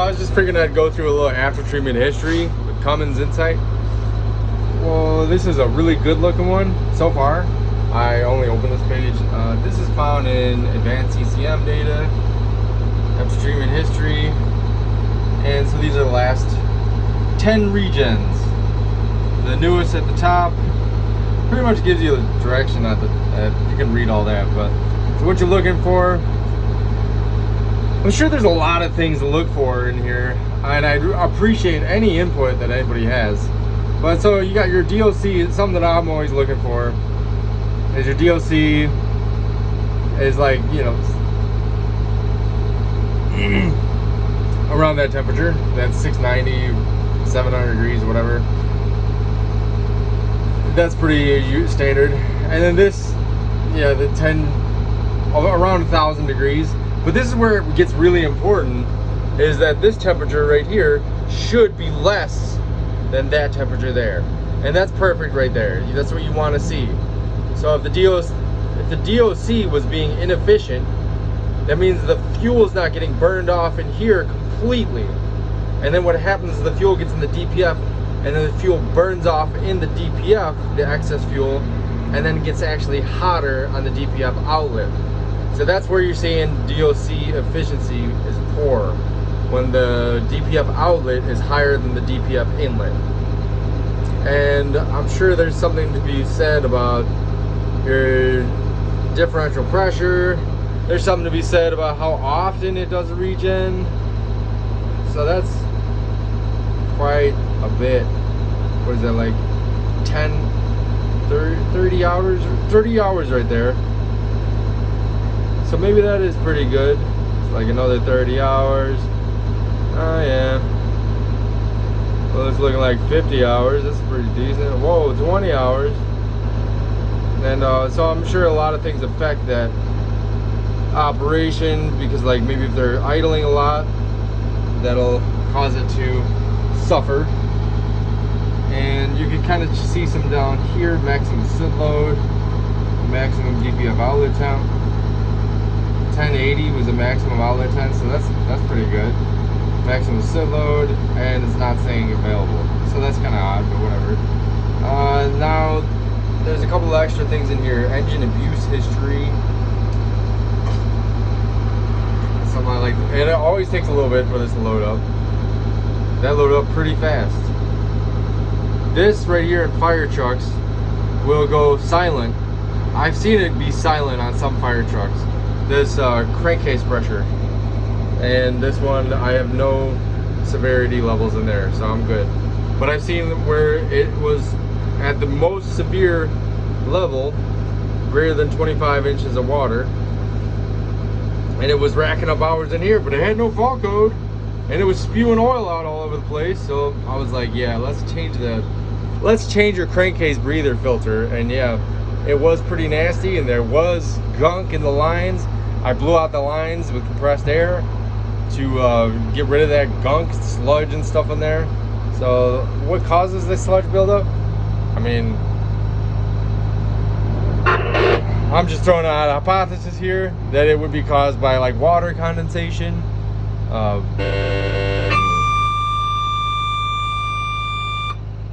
I was just figuring I'd go through a little after treatment history with Cummins Insite. Well, this is a really good looking one so far. I only opened this page. This is found in advanced CCM data, after treatment history, and so these are the last 10 regens. The newest at the top pretty much gives you a direction that you can read all that, but so what you're looking for, I'm sure there's a lot of things to look for in here, and I appreciate any input that anybody has. But so you got your DOC, something that I'm always looking for is your DOC is like, you know, around that temperature, that's 690, 700 degrees, whatever. That's pretty standard. And then this, yeah, the 10, around 1,000 degrees. But this is where it gets really important, is that this temperature right here should be less than that temperature there. And that's perfect right there. That's what you want to see. So if the DOC was being inefficient, that means the fuel's not getting burned off in here completely. And then what happens is the fuel gets in the DPF, and then the fuel burns off in the DPF, the excess fuel, and then gets actually hotter on the DPF outlet. So that's where you're seeing DOC efficiency is poor, when the DPF outlet is higher than the DPF inlet. And I'm sure there's something to be said about your differential pressure. There's something to be said about how often it does a regen. So that's quite a bit. What is that, like 10, 30 hours? 30 hours right there. So maybe that is pretty good. It's like another 30 hours. Oh yeah. Well, it's looking like 50 hours. That's pretty decent. Whoa, 20 hours. And so I'm sure a lot of things affect that operation, because like maybe if they're idling a lot, that'll cause it to suffer. And you can kind of see some down here, maximum soot load, maximum DPF outlet temp. 1080 was the maximum outlet temp, so that's pretty good. Maximum soot load, and it's not saying available, so that's kind of odd, but whatever. Now there's a couple of extra things in here. Engine abuse history. Something I like, and it always takes a little bit for this to load up. That loaded up pretty fast. This right here in fire trucks will go silent. I've seen it be silent on some fire trucks. This crankcase pressure, and this one I have no severity levels in there, so I'm good. But I've seen where it was at the most severe level, greater than 25 inches of water, and it was racking up hours in here, but it had no fault code, and it was spewing oil out all over the place. So I was like, yeah, let's change that. Let's change your crankcase breather filter. And yeah, it was pretty nasty, and there was gunk in the lines. I blew out the lines with compressed air to get rid of that gunk, sludge and stuff in there. So what causes this sludge buildup? I mean, I'm just throwing out a hypothesis here that it would be caused by like water condensation.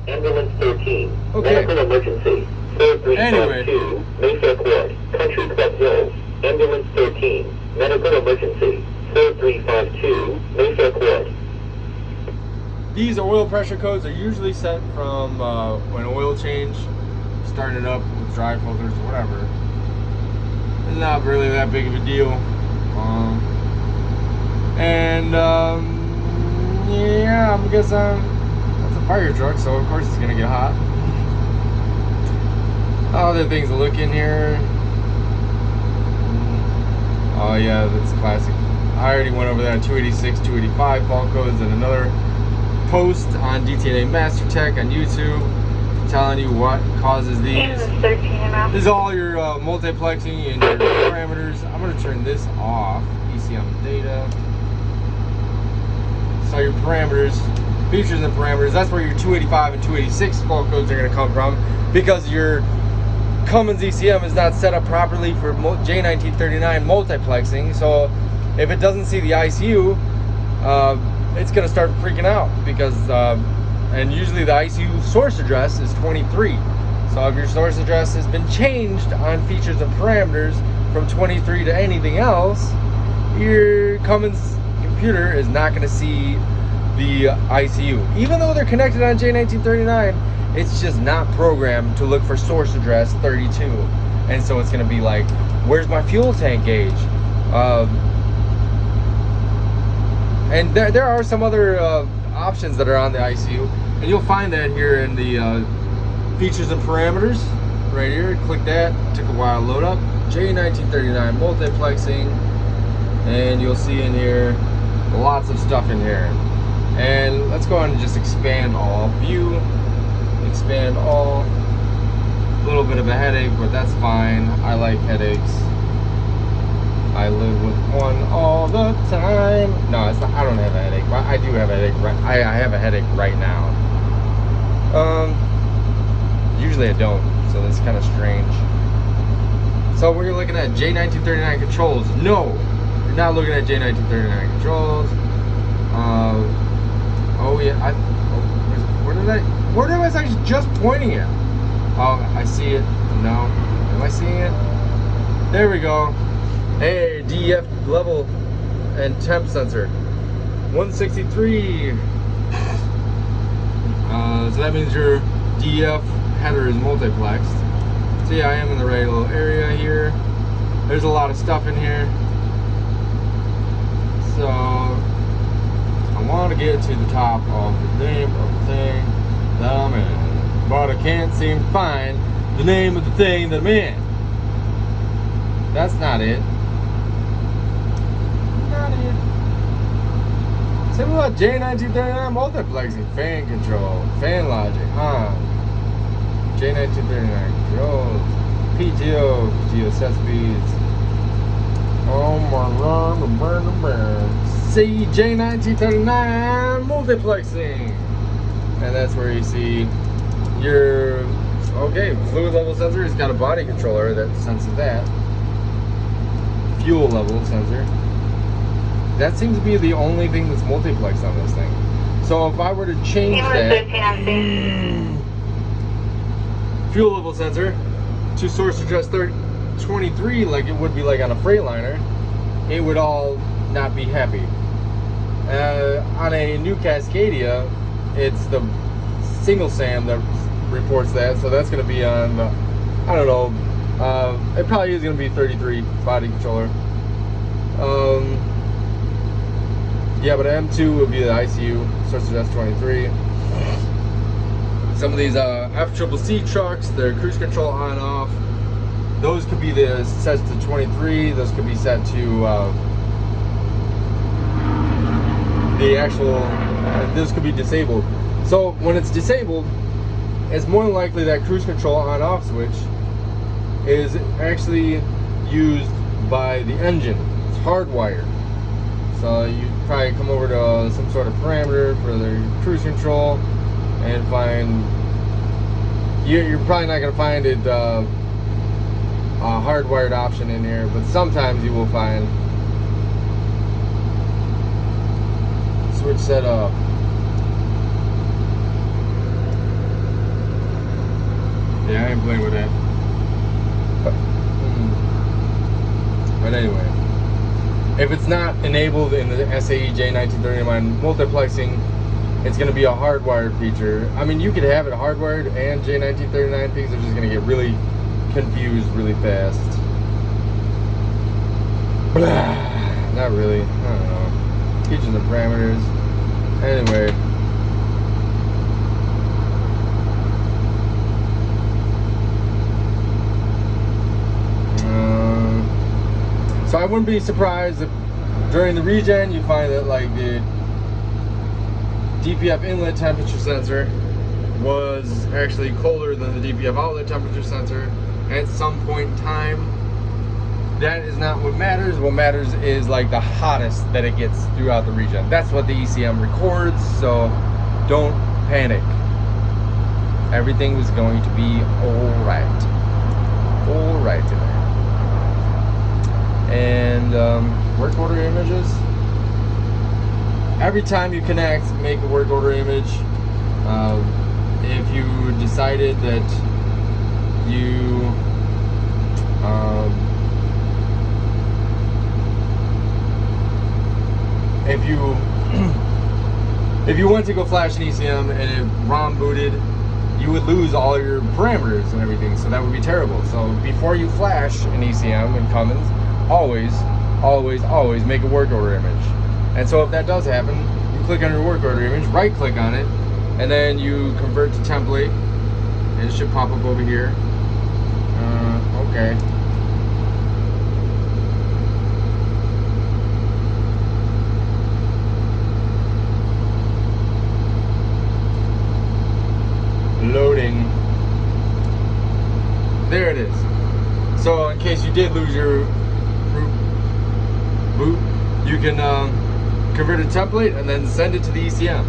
Ambulance 13. Okay. Medical emergency. 4352. Mayfair Court. Country Club Hills. Ambulance 13. Medical emergency. 4352. Mayfair Court. These oil pressure codes are usually set from when oil change, starting it up with dry filters or whatever. It's not really that big of a deal. Yeah, I guess that's a fire truck, so of course it's gonna get hot. Other things to look in here. Oh yeah, that's classic. I already went over that 286, 285 fault codes and another post on DTNA Master Tech on YouTube telling you what causes these. This is all your multiplexing and your parameters. I'm going to turn this off. ECM data. So your parameters, features and parameters, that's where your 285 and 286 fault codes are going to come from, because your Cummins ECM is not set up properly for J1939 multiplexing. So if it doesn't see the ICU, it's gonna start freaking out because, and usually the ICU source address is 23. So if your source address has been changed on features and parameters from 23 to anything else, your Cummins computer is not gonna see the ICU. Even though they're connected on J1939, it's just not programmed to look for source address 32. And so it's gonna be like, where's my fuel tank gauge? And there are some other options that are on the ICU, and you'll find that here in the features and parameters right here. Click that. Took a while to load up. J1939 multiplexing, and you'll see in here lots of stuff in here. And let's go ahead and just expand all. View, expand all. A little bit of a headache, but that's fine. I like headaches. I live with one all the time. No, it's not. I don't have a headache. I do have a headache. I have a headache right now. Usually I don't, so that's kind of strange. So we're looking at J1939 controls. No, you're not looking at J1939 controls. Oh yeah. Where was I just pointing at? Oh, I see it. No, am I seeing it? There we go. Hey, DEF level and temp sensor, 163. So that means your DEF header is multiplexed. So yeah, I am in the right little area here. There's a lot of stuff in here. So I want to get to the top of the name of the thing that I'm in, but I can't seem to find the name of the thing that I'm in. That's not it. Say what? J1939 multiplexing, fan control, fan logic, J1939 controls, PTO, PTO set speeds. Oh my god, see J1939 multiplexing, and that's where you see your fluid level sensor. It's got a body controller that senses that. Fuel level sensor. That seems to be the only thing that's multiplexed on this thing. So if I were to change that fuel level sensor to source address 23, like it would be like on a Freightliner, it would all not be happy. On a new Cascadia, it's the single SAM that reports that, so that's going to be on the, I don't know, it probably is going to be 33 body controller. Yeah, but M2 will be the ICU, source address 23. Some of these FCCC trucks, their cruise control on off, those could be set to 23. Those could be set to the actual, this could be disabled. So when it's disabled, it's more than likely that cruise control on off switch is actually used by the engine. It's hardwired. So you probably come over to some sort of parameter for the cruise control and find, you're probably not going to find it a hardwired option in here, but sometimes you will find switch setup. Yeah, I ain't playing with that. But anyway, if it's not enabled in the SAE J1939 multiplexing, it's going to be a hardwired feature. I mean, you could have it hardwired and J1939 things are just going to get really confused really fast. Blah. Not really. I don't know. Features and parameters. Anyway. So I wouldn't be surprised if during the regen you find that like the DPF inlet temperature sensor was actually colder than the DPF outlet temperature sensor at some point in time. That is not what matters. What matters is like the hottest that it gets throughout the regen. That's what the ECM records, so don't panic. Everything was going to be alright. Alright today. And work order images. every time you connect, make a work order image. If you decided that you if you went to go flash an ECM and it ROM booted, you would lose all your parameters and everything, so that would be terrible. So before you flash an ECM in Cummins, always make a work order image. And so if that does happen, you click on your work order image, right click on it, and then you convert to template, and it should pop up over here. Okay. Loading. There it is. So in case you did lose your boot, you can convert a template and then send it to the ECM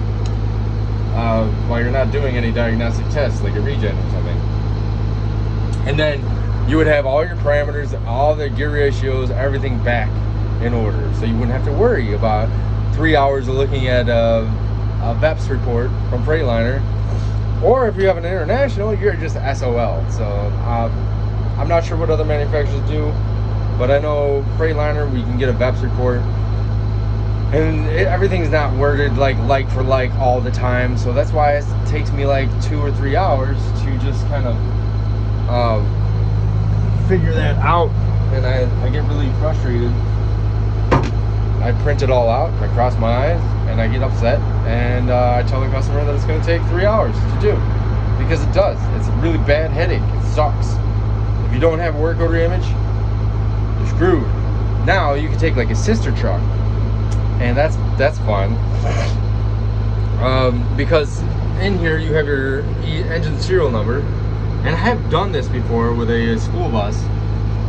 while you're not doing any diagnostic tests like a regen or something. And then you would have all your parameters, all the gear ratios, everything back in order. So you wouldn't have to worry about 3 hours of looking at a VEPS report from Freightliner. Or if you have an international, you're just SOL. So I'm not sure what other manufacturers do, but I know Freightliner, we can get a VEPS report, and everything's not worded like for like all the time. So that's why it takes me like 2 or 3 hours to just kind of figure that out, and I get really frustrated. I print it all out, I cross my eyes, and I get upset, and I tell the customer that it's going to take 3 hours to do, because it does. It's a really bad headache. It sucks. If you don't have a work order image, you're screwed. Now you can take like a sister truck, and that's fun, because in here you have your engine serial number. And I have done this before with a school bus,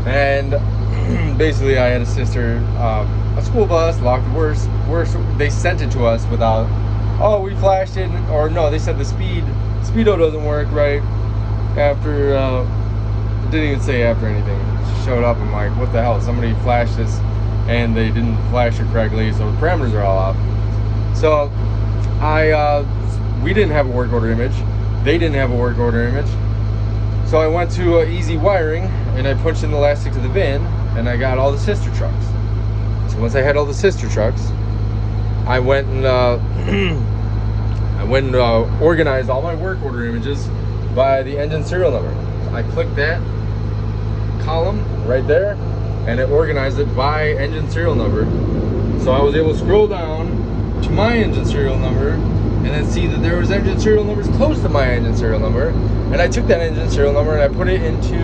and basically I had a sister, a school bus, locked worse, they sent it to us without, oh, we flashed it, or no, they said the speedo doesn't work right after, it didn't even say after anything. It showed up, I'm like, what the hell, somebody flashed this and they didn't flash it correctly, so the parameters are all off. So we didn't have a work order image, they didn't have a work order image. So I went to Easy Wiring, and I punched in the elastic to the VIN, and I got all the sister trucks. So once I had all the sister trucks, I went and organized all my work order images by the engine serial number. I clicked that column right there, and it organized it by engine serial number. So I was able to scroll down to my engine serial number, and then see that there was engine serial numbers close to my engine serial number. And I took that engine serial number and I put it into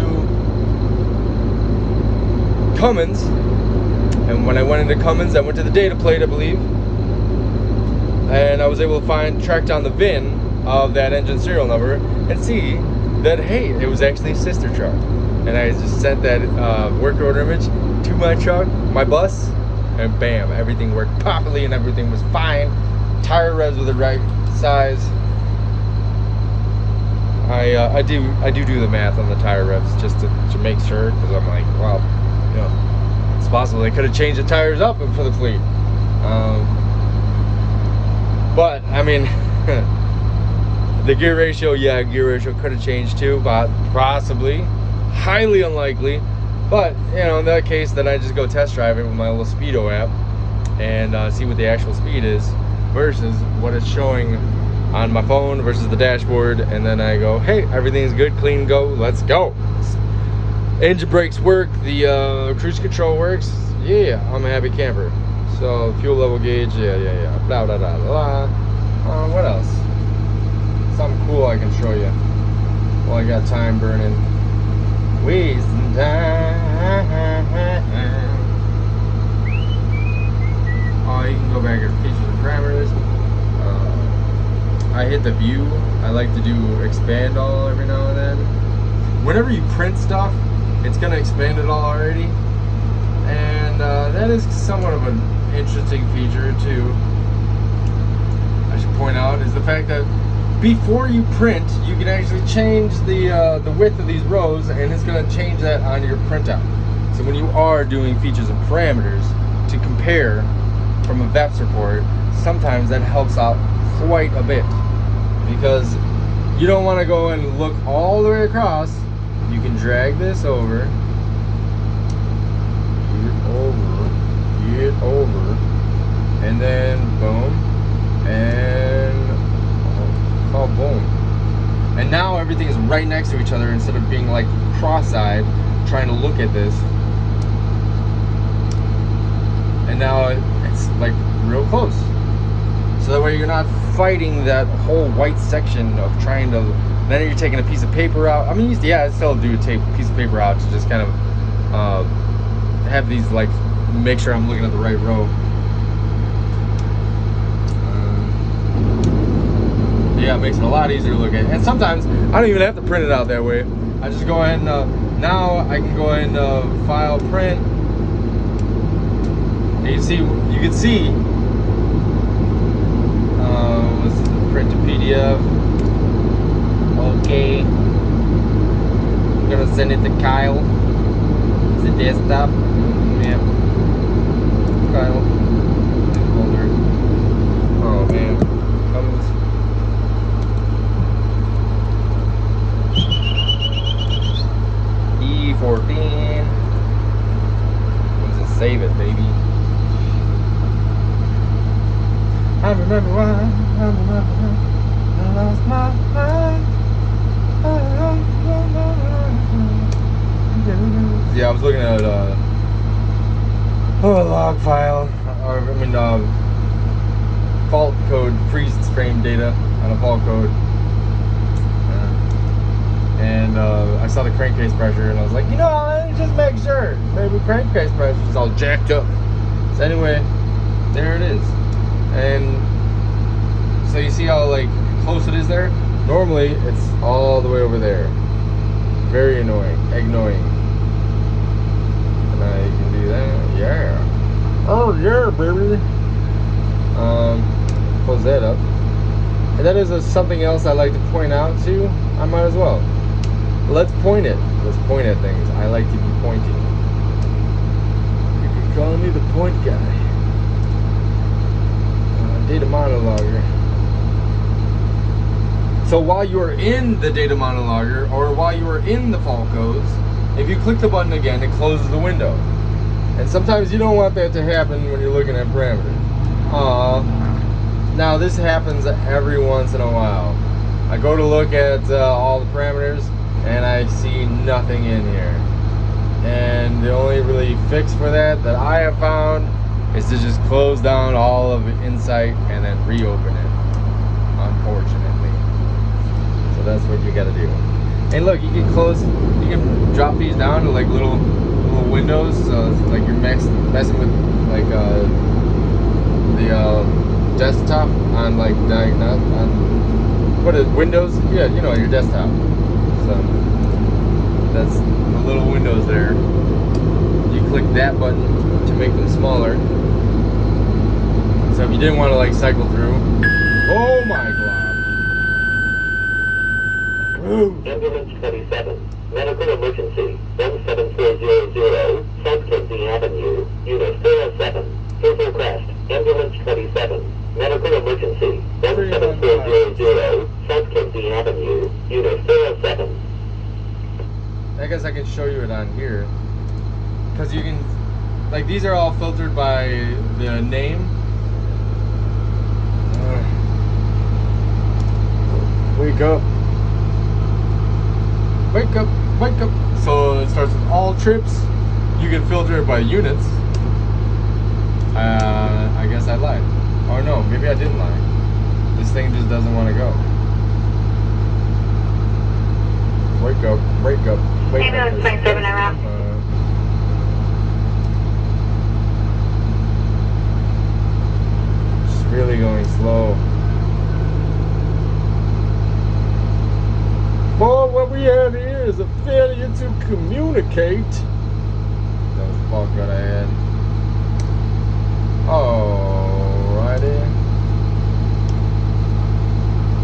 Cummins. And when I went into Cummins, I went to the data plate, I believe, and I was able to track down the VIN of that engine serial number and see that, hey, it was actually a sister truck. And I just sent that work order image to my truck, my bus, and bam, everything worked properly and everything was fine. Tire revs were the right size. I do the math on the tire revs just to make sure, because I'm like, well, you know, it's possible they could have changed the tires up for the fleet. But I mean, the gear ratio, could have changed too, but possibly, highly unlikely. But you know, in that case, then I just go test drive it with my little speedo app and see what the actual speed is versus what it's showing on my phone versus the dashboard, and then I go, hey, everything's good, clean, go, let's go. Engine brakes work, the cruise control works, yeah, I'm a happy camper. So fuel level gauge, yeah, blah blah blah blah. What else? Something cool I can show you. Well, I got time burning. Wasting time. Oh, you can go back and features and parameters. I hit the view. I like to do expand all every now and then. Whenever you print stuff, it's gonna expand it all already, and that is somewhat of an interesting feature too. I should point out is the fact that before you print, you can actually change the width of these rows, and it's gonna change that on your printout. So when you are doing features and parameters to compare from a VEPS report, sometimes that helps out quite a bit, because you don't want to go and look all the way across. You can drag this over, get over, and then boom, and oh boom. And now everything is right next to each other instead of being like cross-eyed trying to look at this. And now it's like real close. So that way you're not fighting that whole white section of trying to, then you're taking a piece of paper out. I mean, yeah, I still do take a piece of paper out to just kind of have these, like, make sure I'm looking at the right row. Yeah, it makes it a lot easier to look at. And sometimes I don't even have to print it out that way. I just go ahead and now I can go ahead and file print. And you can see what's the print to PDF. Okay, I'm gonna send it to Kyle. It's a desktop. Yeah, Kyle. Oh man, Cummins. E14. Let's just save it, baby. I remember why. I lost my mind. Yeah, I was looking at a log file, or I mean, fault code, freeze frame data on a fault code, and I saw the crankcase pressure, and I was like, you know, let me just make sure. Maybe crankcase pressure is all jacked up. So anyway, there it is, and so you see how like close it is there. Normally, it's all the way over there. Very annoying. And now you can do that. Yeah. Oh yeah, baby. Close that up. And that is something else I like to point out too. I might as well. Let's point it. Let's point at things. I like to be pointing. You can call me the point guy. Data monologuer. So while you are in the data monologuer, or while you are in the fault codes, if you click the button again, it closes the window. And sometimes you don't want that to happen when you're looking at parameters. Now this happens every once in a while. I go to look at all the parameters, and I see nothing in here. And the only really fix for that I have found is to just close down all of Insite and then reopen it, unfortunately. So that's what you gotta do. And look, you can drop these down to like little windows. So it's like you're messing with like the desktop on like on what is Windows? Yeah, you know, your desktop. So that's the little windows there. You click that button to make them smaller. So if you didn't want to like cycle through, oh my god. Ambulance 27, medical emergency, 17400, South Kensington Avenue, Unit 407, Hazel Crest. Ambulance 27, medical emergency, 17400, South Kensington Avenue, Unit 407. I guess I can show you it on here, because you can, like, these are all filtered by the name. Wake up. Wake up, wake up. So it starts with all trips. You can filter it by units. I guess I lied. Or no, maybe I didn't lie. This thing just doesn't want to go. Wake up, wake up, wake up. Ambulance 27 around. Just really going slow. Well, what we have here is a failure to communicate. That was the fault code I had. Alrighty.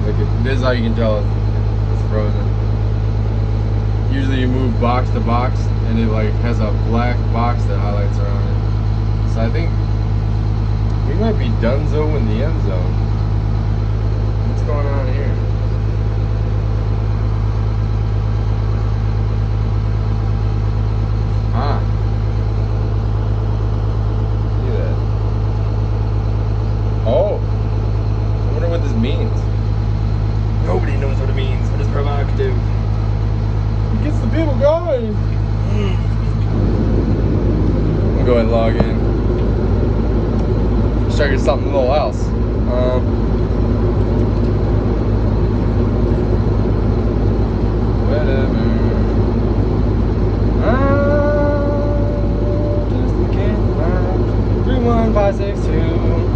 Look at this is how you can tell it's frozen. Usually you move box to box and it like has a black box that highlights around it. So I think We might be donezo in the end zone. What's going on here? Ah. Look at that. Oh. I wonder what this means. Nobody knows what it means, but it's provocative. It gets the people going. I'll go ahead and log in. Let's try to get something a little else. Whatever. Just looking around. 31562.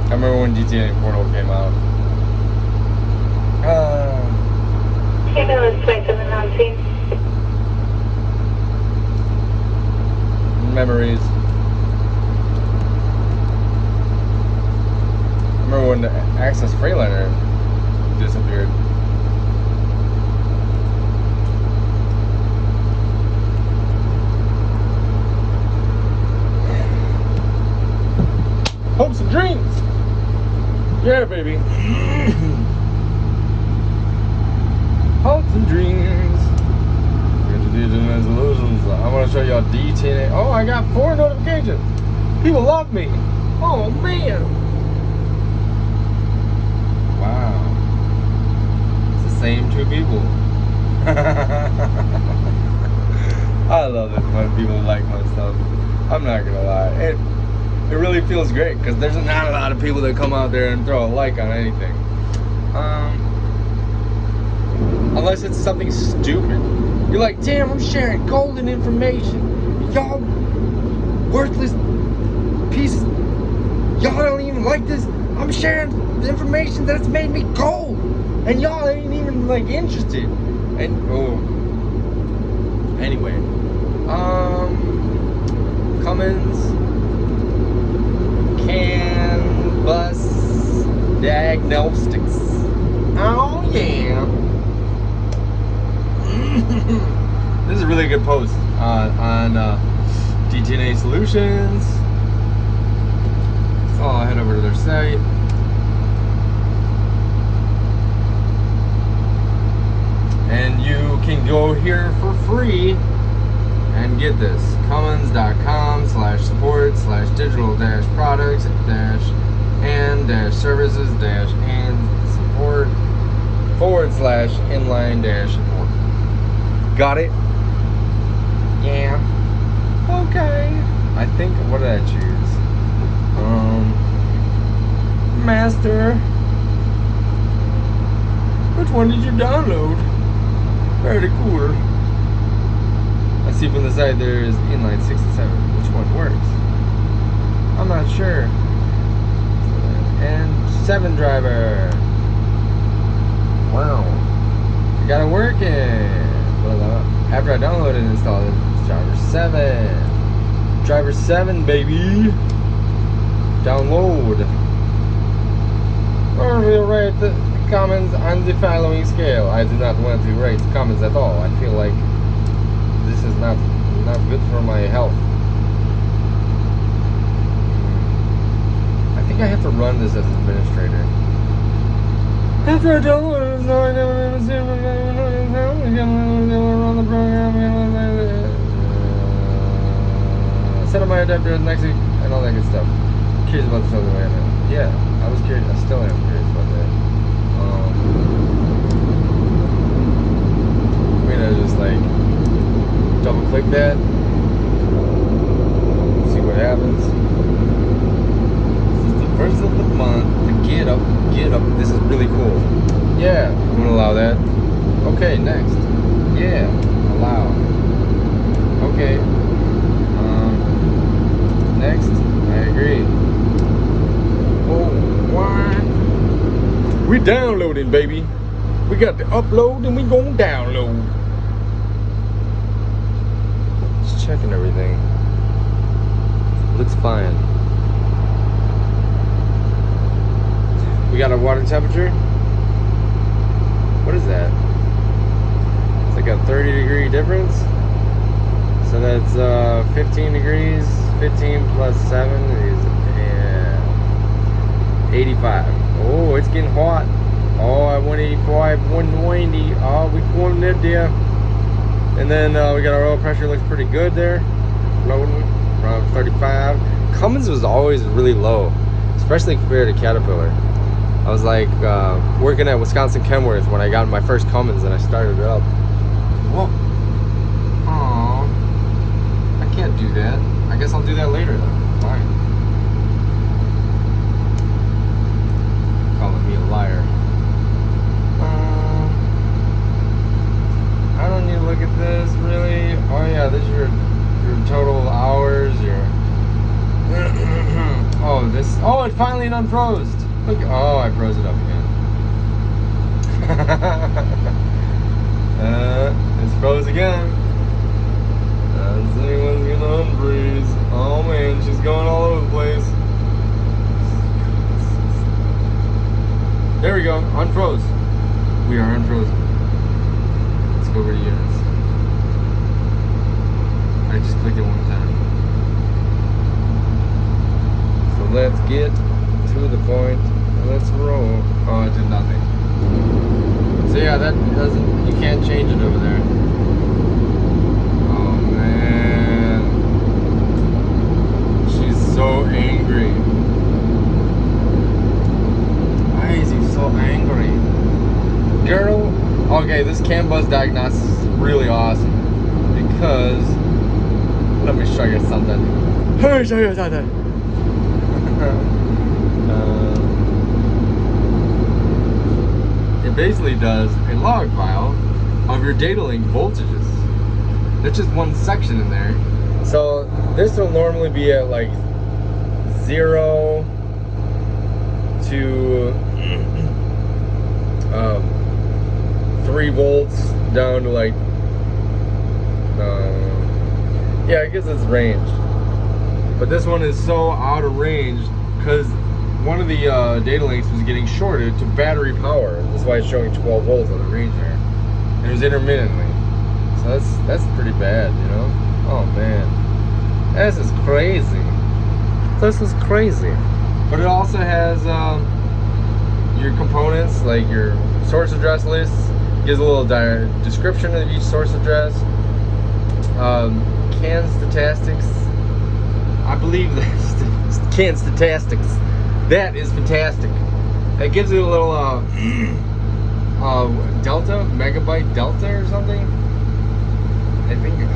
I remember when GTA Portal came out. Taking this place in the non-scene. Memories. I remember when the Access Freightliner disappeared. Hopes and dreams. Yeah, baby. Hopes and dreams. Resolutions. I want to show y'all D10. Oh, I got 4 notifications. People love me. Oh man. Wow. It's the same 2 people. I love it when people like my stuff. I'm not gonna lie. It really feels great because there's not a lot of people that come out there and throw a like on anything. Unless it's something stupid. You're like, damn, I'm sharing golden information. Y'all worthless pieces. Y'all don't even like this. I'm sharing the information that's made me gold. And y'all ain't even like interested. And anyway. Cummins CAN bus diagnostics. Oh yeah. This is a really good post on DTNA Solutions. So I'll head over to their site. And you can go here for free and get this. Cummins.com/sports/digital-products-and support/inline-support. Got it? Yeah. Okay. I think, what did I choose? Master. Which one did you download? Very cool. I see from the side there is inline 6 and 7. Which one works? I'm not sure. And 7 driver. Wow. I got it working. Well, after I downloaded and installed it, it's driver 7. Driver 7, baby. Download. Or we'll rate the Cummins on the following scale. I do not want to rate Cummins at all. I feel like this is not good for my health. I think I have to run this as administrator. After I download it, I never run the program. Set up my adapter next week and all that good stuff. Curious about this other way now. Yeah, I was curious. I still am curious about that. I'm gonna just like double click that. See what happens. This is the first of the month. this is really cool. Yeah, I'm gonna allow that. Okay, next. Yeah, allow. Okay. Next, I agree. Oh, what? We downloading, baby. We got to upload and we gonna download. Just checking everything. Looks fine. We got a water temperature. What is that? It's like a 30-degree difference. So that's 15 degrees. 15 plus 7 is 85. Oh, it's getting hot. Oh, at 185, 190. Oh, we going there, dear. And then we got our oil pressure. Looks pretty good there. Floating around 35. Cummins was always really low, especially compared to Caterpillar. I was like working at Wisconsin Kenworth when I got my first Cummins and I started it up. Whoa. Aww. I can't do that. I guess I'll do that later then. Fine. Calling me a liar. I don't need to look at this really. Oh yeah, this is your total hours, oh, this, oh, it finally unfroze. Look, oh, I froze it up again. It's froze again. Is anyone's gonna unfreeze? Oh man, she's going all over the place. There we go, unfroze. We are unfrozen. Let's go over to units. I just clicked it one time. So let's get to the point. Let's roll. Oh, it did nothing. So yeah, that doesn't, you can't change it over there. Oh man. She's so angry. Why is he so angry? Girl, okay, this CAN bus diagnosis is really awesome because, let me show you something. Let me show you something. It basically does a log file of your data link voltages. There's just one section in there. So this will normally be at like 0 to 3 volts down to like yeah, I guess it's range. But this one is so out of range because one of the data links was getting shorted to battery power. That's why it's showing 12 volts on the range there. And it was intermittently. So that's pretty bad, you know? Oh man. This is crazy. This is crazy. But it also has your components, like your source address list. Gives a little description of each source address. CAN statistics. I believe that's CAN statistics. That is fantastic. It gives you a little delta, megabyte delta or something. I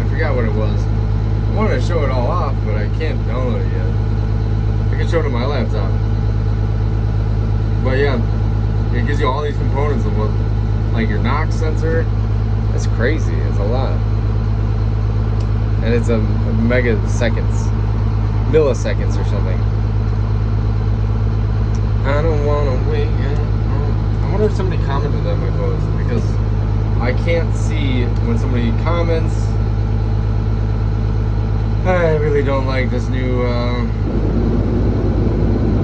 forgot what it was. I wanted to show it all off, but I can't download it yet. I can show it on my laptop. But yeah, it gives you all these components of what, like your NOx sensor. That's crazy. It's a lot. And it's a milliseconds or something. I don't wanna wait. I wonder if somebody commented on my post because I can't see when somebody comments. I really don't like this new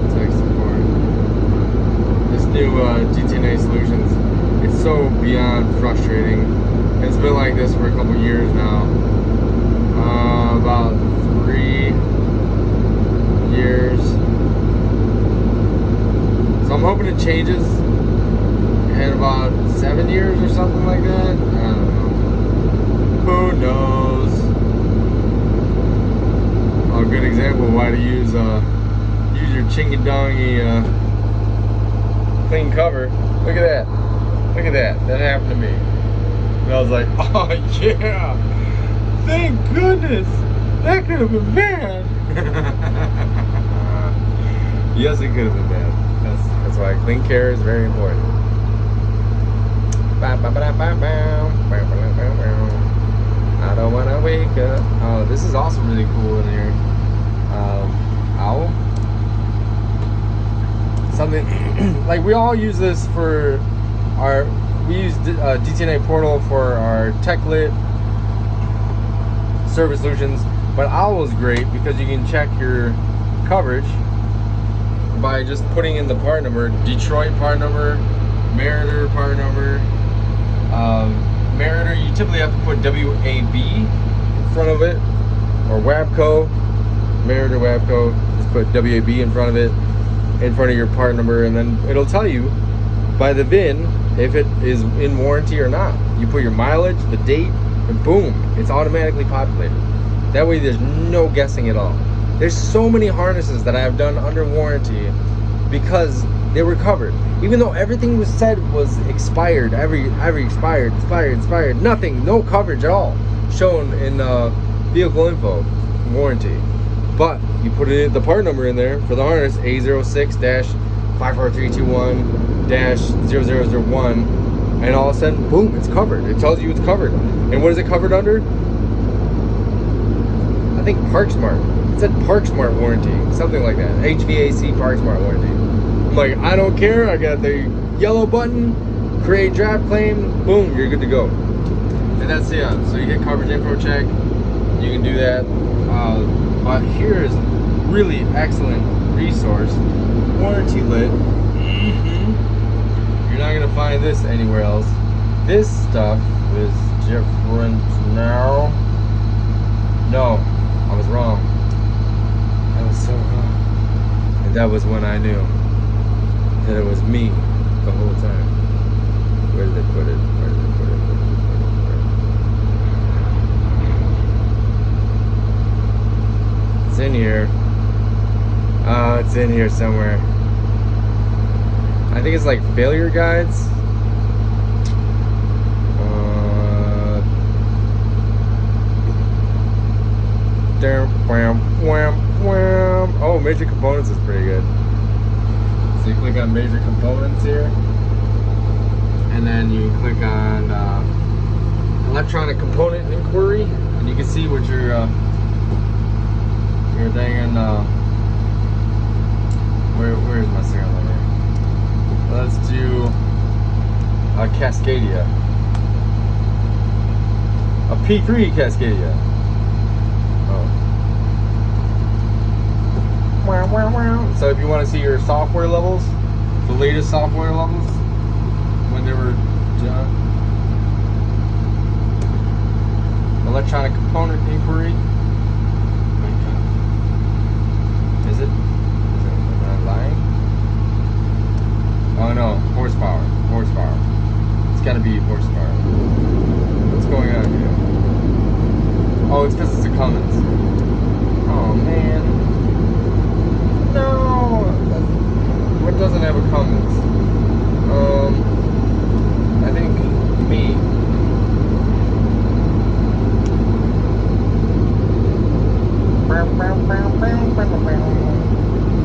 tech support. This new GTNA solutions. It's so beyond frustrating. It's been like this for a couple years now. About 3 years. So I'm hoping it changes in about 7 years or something like that. I don't know. Who knows? A good example of why to use your chingy-dongy clean cover. Look at that. Look at that. That happened to me. And I was like, oh yeah. Thank goodness. That could have been bad. Yes, it could have been bad. That's That's why clean care is very important. I don't wanna wake up. Oh, this is also really cool in here. Owl. Something like we all use this for our. We use DTNA Portal for our tech lit service solutions, but Owl is great because you can check your coverage by just putting in the part number, Detroit part number, Meritor part number. Meritor, you typically have to put WAB in front of it, or WABCO. Meritor WABCO, just put WAB in front of it, in front of your part number, and then it'll tell you by the VIN if it is in warranty or not. You put your mileage, the date, and boom, it's automatically populated. That way there's no guessing at all. There's so many harnesses that I have done under warranty because they were covered. Even though everything was said was expired, every expired, nothing, no coverage at all shown in vehicle info warranty. But you put it in, the part number in there for the harness, A06-54321-0001, and all of a sudden, boom, it's covered. It tells you it's covered. And what is it covered under? I think ParkSmart. It said ParkSmart warranty, something like that. HVAC ParkSmart warranty. I'm like, I don't care. I got the yellow button, create draft claim, boom, you're good to go. And that's it. So you hit coverage info check. You can do that. But here is really excellent resource, warranty lit. You're not gonna find this anywhere else. This stuff is different now. No, I was wrong. I was so wrong. And that was when I knew that it was me the whole time. Where did they put it? Where did they put it? Where did they put it? It's in here. Oh, it's in here somewhere. I think it's like failure guides. Oh, major components is pretty good. So you click on major components here, and then you click on electronic component inquiry, and you can see what your dang where's my serial number? Let's do a Cascadia, a P3 Cascadia. So if you want to see your software levels, the latest software levels, when they were done, electronic component inquiry. Is it? Am I lying? Oh no, horsepower. It's got to be horsepower. What's going on here? Oh, it's because it's a Cummins. Oh man. No, what doesn't have a Cummins? I think me.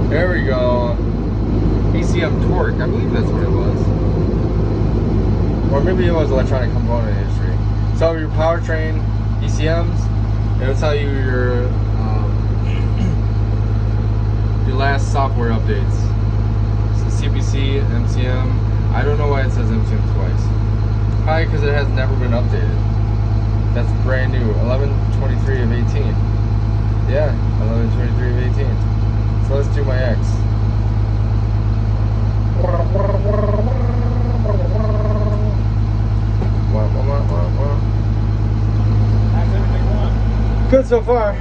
There we go. ECM torque. I believe that's what it was. Or maybe it was electronic component history. So your powertrain ECMs, it'll tell you your last software updates. So CPC, MCM. I don't know why it says MCM twice. Probably because it has never been updated. That's brand new. 11/23 of 18. Yeah, 11/23 of 18. So let's do my X. Good so far.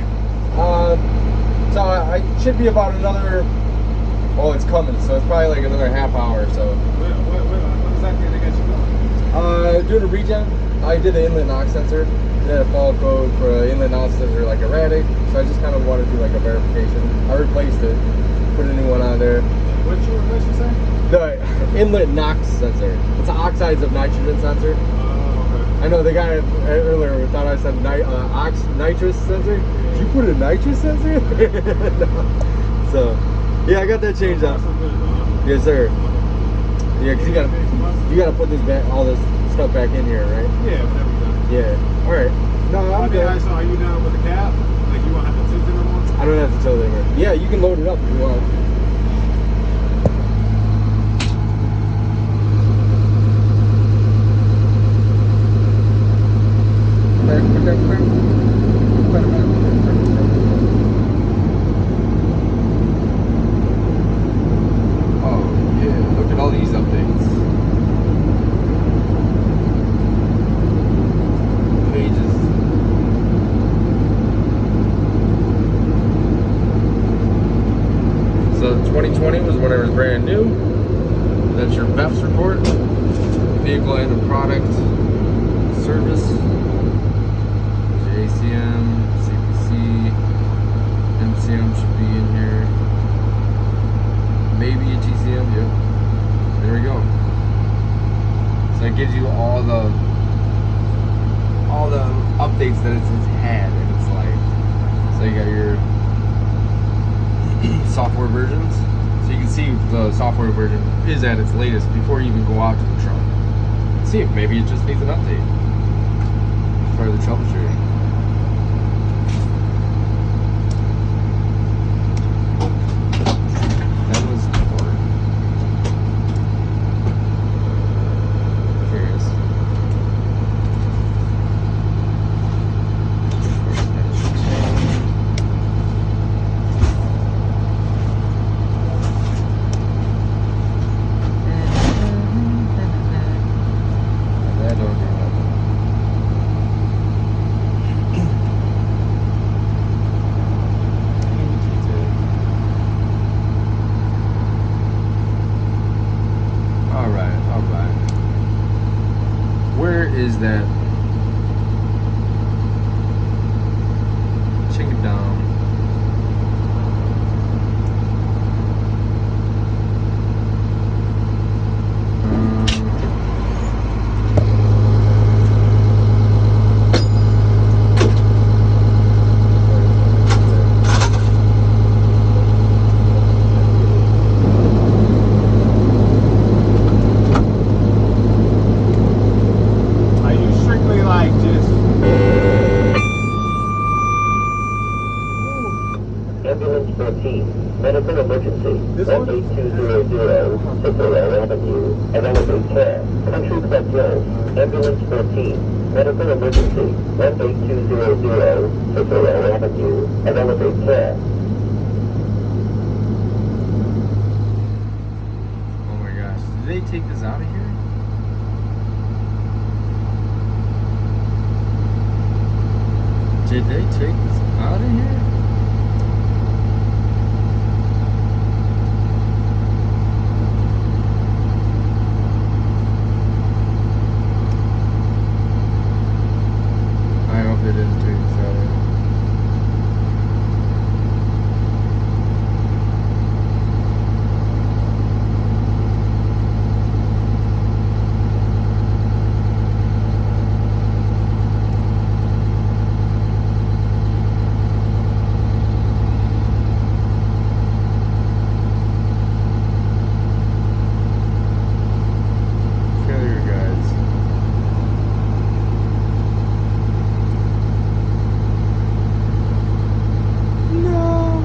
So I should be about another. Oh, it's coming, so it's probably like another half hour or so. What exactly they got you doing? Doing a regen. I did the inlet knock sensor. Did a fault code for an inlet knock sensor like erratic. So I just kind of want to do like a verification. I replaced it, put a new one on there. What you replaced, you say? The inlet knock sensor. It's an oxides of nitrogen sensor. Okay. I know the guy earlier thought I said nitrous sensor. Did you put a nitrous sensor? No. So, yeah, I got that changed out. Yes, sir. Yeah, because you gotta put this back, all this stuff back in here, right? Yeah, whenever you're done. Yeah. All right. No, I'm good. So are you done with the cab? Like you won't have to tilt it no more? I don't have to tell them. Yeah, you can load it up if you want. Oh yeah, look at all these updates. Pages. So 2020 was when it was brand new. That's your BEFS report. Vehicle and product service. There's your ACM, CPC, MCM should be in here. Maybe a GCM, yep. There we go. So it gives you all the updates that it's had in its life. So you got your software versions. So you can see if the software version is at its latest before you even go out to the truck. See if maybe it just needs an update. As part of the troubleshooting. That was for curious. That don't do nothing. All right. Where is that? Check it down. Are you strictly like just Ambulance 14, medical emergency, This one? 18200, Cicero Avenue, and elevate care, Country Club Hills, Ambulance 14, medical emergency, 18200, Cicero Avenue, and elevate care. Oh my gosh. Did they take this out of here? Did they take this out of here? I hope they didn't take this out of here. Failure guides. No.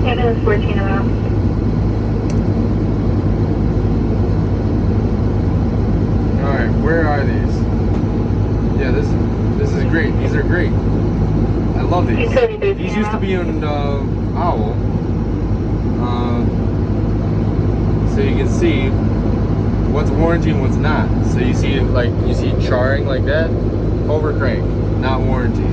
Ambulance 14 around. Alright, where are these? Yeah, this is great. These are great. I love these. Utility booth These used to be in Owl. So you can see what's warranty and what's not. So you see charring like that, over crank, not warranty.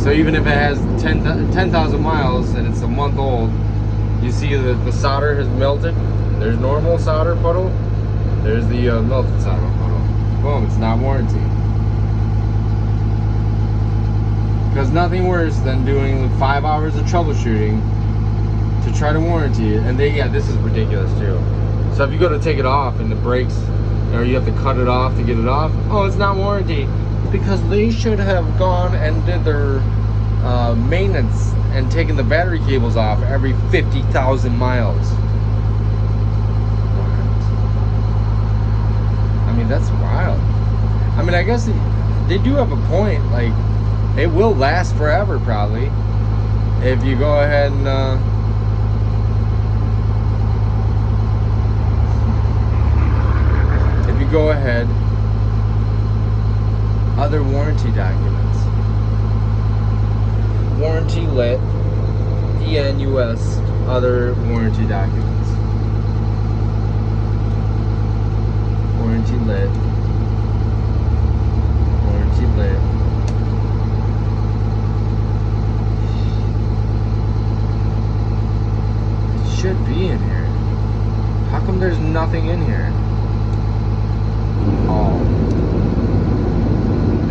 So even if it has 10,000 miles and it's a month old, you see that the solder has melted. There's normal solder puddle, There's the melted side photo. Boom, it's not warranty. Because nothing worse than doing 5 hours of troubleshooting to try to warranty it. And yeah, this is ridiculous too. So if you go to take it off and the brakes, or you have to cut it off to get it off, oh, it's not warranty. Because they should have gone and did their maintenance and taken the battery cables off every 50,000 miles. I mean, that's wild. I mean, I guess they do have a point. Like, it will last forever, probably, if you go ahead and go ahead. Other warranty documents. Warranty lit. ENUS. Other warranty documents. Warranty lit. Warranty lit. It should be in here. How come there's nothing in here? Oh.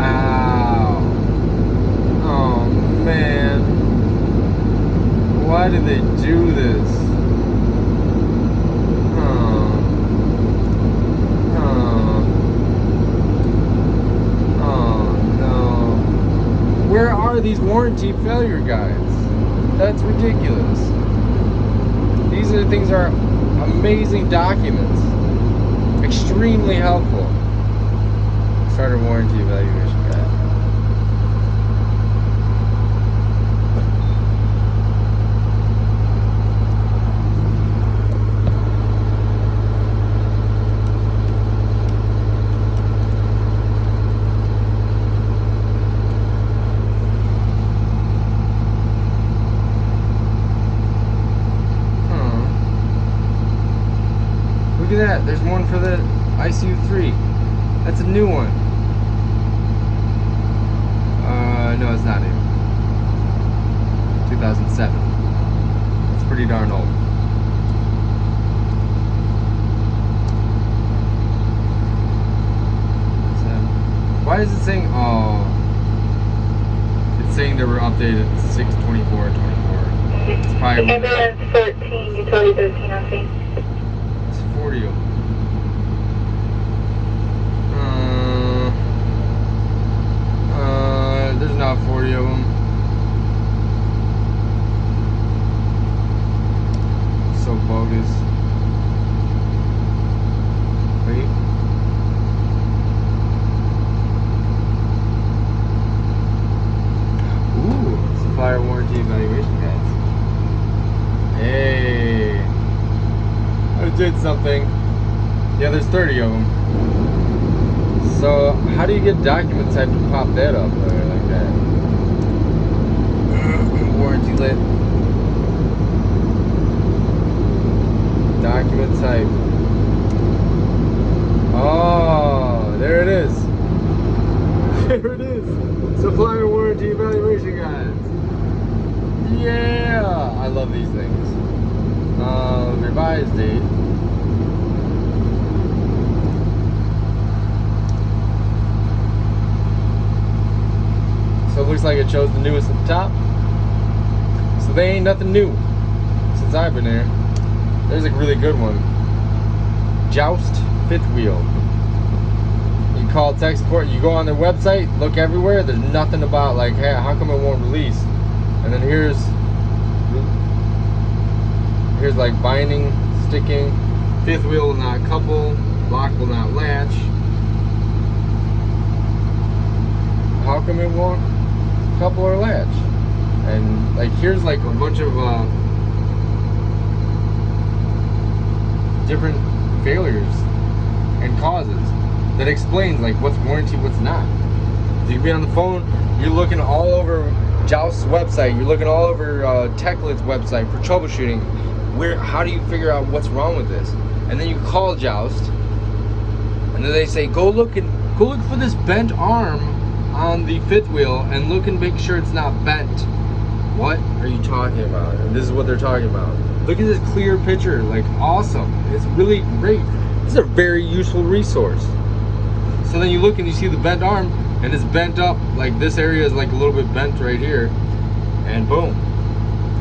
Ow. Oh man. Why did they do this? Oh no. Where are these warranty failure guides? That's ridiculous. These are things are amazing documents. Extremely helpful. Starter warranty evaluation guide. Look at that. There's one for the ICU3. That's a new one. No, it's not new. 2007. It's pretty darn old. Why is it saying, oh, it's saying they were updated 6/24/24. It's probably Ambulance 13, utility 13 on scene. It's 40 of them. There's not 40 of them. So bogus. Wait. Ooh, supplier warranty evaluation guides. Hey, I did something. Yeah, there's 30 of them. So how do you get document type to pop that up there like that? Warranty lit. Document type. Oh, there it is. There it is. Supplier warranty evaluation guides. Yeah, I love these things. Revised date. So it looks like it shows the newest at the top. So they ain't nothing new since I've been here. There's a really good one. Joust fifth wheel. You call tech support, you go on their website, look everywhere, there's nothing about like, hey, how come it won't release? And then here's like binding, sticking, fifth wheel will not couple, lock will not latch. How come it won't couple or latch? And like here's like a bunch of different failures and causes that explains like what's warranty, what's not. So you can be on the phone, you're looking all over Joust's website, you're looking all over TechLit's website for troubleshooting. How do you figure out what's wrong with this? And then you call Joust, and then they say go look for this bent arm on the fifth wheel and look and make sure it's not bent. What are you talking about? And this is what they're talking about. Look at this clear picture, like awesome. It's really great. This is a very useful resource. So then you look and you see the bent arm, and it's bent up, like this area is like a little bit bent right here, and boom.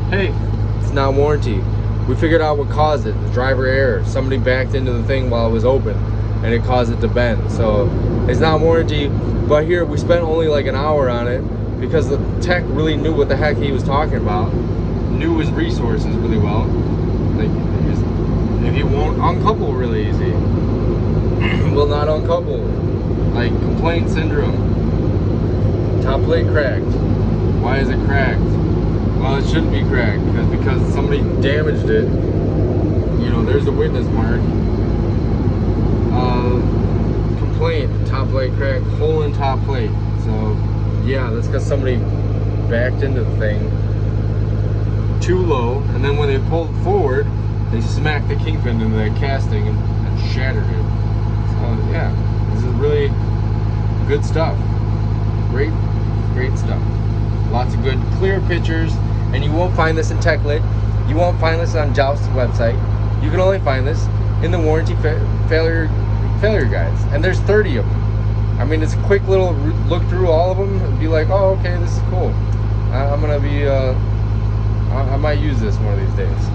Hey, it's not warranty. We figured out what caused it, the driver error. Somebody backed into the thing while it was open, and it caused it to bend. So it's not warranty, but here we spent only like an hour on it because the tech really knew what the heck he was talking about, knew his resources really well. Like, if you won't uncouple really easy, will not uncouple. Like complaint syndrome. Top plate cracked. Why is it cracked? Well, it shouldn't be cracked because somebody damaged it. You know, there's the witness mark. Complaint, top plate cracked, hole in top plate. So yeah, that's because somebody backed into the thing too low, and then when they pulled forward, they smacked the kingpin into that casting and shattered it. So yeah, this is really good stuff. Great stuff. Lots of good clear pictures, and you won't find this in TechLit. You won't find this on Joust's website. You can only find this in the warranty failure guides, and there's 30 of them. I mean, it's a quick little look through all of them and be like, oh, okay, this is cool. I'm gonna be I might use this one of these days.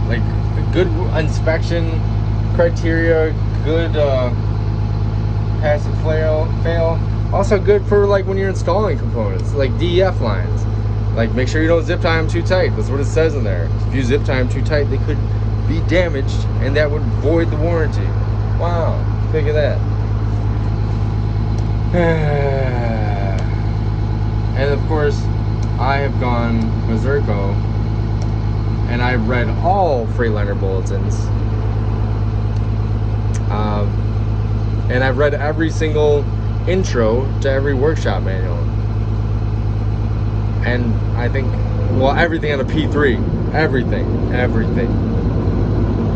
Like good inspection criteria, good passive fail. Also good for like when you're installing components, like DEF lines. Like make sure you don't zip tie them too tight. That's what it says in there. If you zip tie them too tight, they could be damaged, and that would void the warranty. Wow, think of that. And of course, I have gone berserko, and I've read all Freightliner bulletins. And I've read every single intro to every workshop manual. And I think, well, everything on a P3. Everything.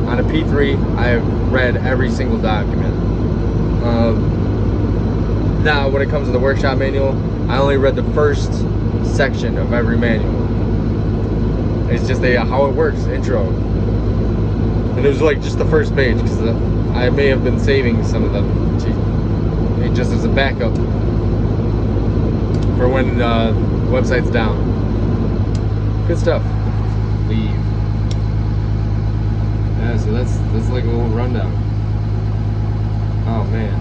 On a P3, I have read every single document. Now, when it comes to the workshop manual, I only read the first section of every manual. It's just how it works, intro. And it was like just the first page, because I may have been saving some of them just as a backup for when the website's down. Good stuff. Leave. Yeah, so that's like a little rundown. Oh man.